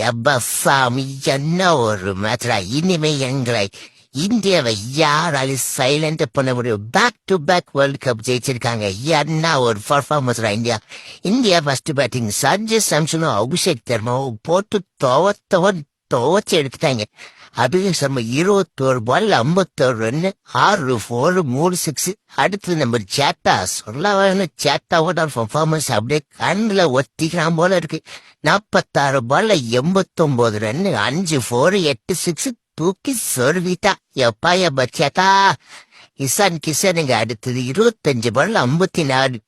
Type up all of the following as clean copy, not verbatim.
எப்பா சாமி என்ன ஒரு மாத்திரா இனிமே எங்களை இந்தியாவை யாராலும் சைலண்ட் பண்ண முடியும். Back to back world cup ஜெயிச்சிருக்காங்க. என்ன ஒரு performance India. India first batting Sanju சாம்சனும் அபிஷேக் சர்மாவும் போட்டு துவச்சு எடுத்துட்டாங்க. Abhishek Sharma 21 ball 51 run 6 4 3 6. அடுத்து நம்ம சேட்டா சேட்டாவோட பர்ஃபார்மன்ஸ் அப்படியே கண்ணுல ஒத்திக்கிறான் போல இருக்கு. 46 பால்ல 89 ரன்னு 5 4 8 6 தூக்கி சொருவிட்டா. எப்பா சேட்டா. இசான் கிஷனுங்க அடுத்தது 25 பால் 54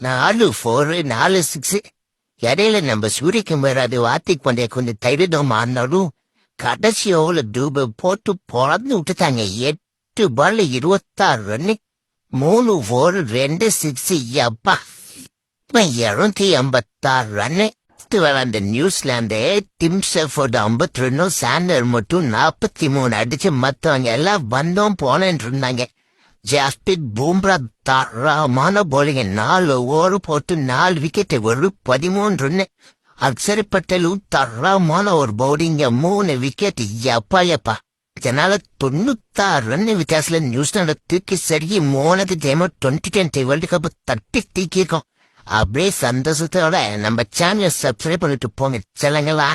4 4 4 6. இடையில நம்ம சூரியகுமார் அது வாத்தி கொண்டே கொஞ்சம் தைரியம் ஆனாலும் கடைசி ஓவர்ல டூப போட்டு பொறந்து விட்டுட்டாங்க. 8 பால் 26 ரன்னு 3 4 2 6. எப்பா 286 ரன்னு. அந்த நியூசிலாந்து டிம் ஷெஃபோர்ட் 52 சாண்டர் மட்டும் 43 அடிச்சு மத்தவங்க எல்லாம் வந்தோம் போனேன்னு இருந்தாங்க. ஜஸ்பிரித் பூம்ரா தரமான போலிங்க 4 ஓவர் போட்டு 4 விக்கெட் ஒரு 13 ரன்னு. அக்சர் பட்டேலும் தரமான ஒரு பவுலிங்க 3 விக்கெட். எப்பா இதனால 96 ரன் வித்தியாசத்துல நியூசிலாந்து தூக்கி சரி 3வது டைம் 2020 வேர்ல்டு கப் தட்டி தீக்கிருக்கோம். அப்படியே சந்தோஷத்தோட நம்ம சேனலை சப்ஸ்கிரைப் பண்ணிட்டு போங்க. சொல்லுங்களா.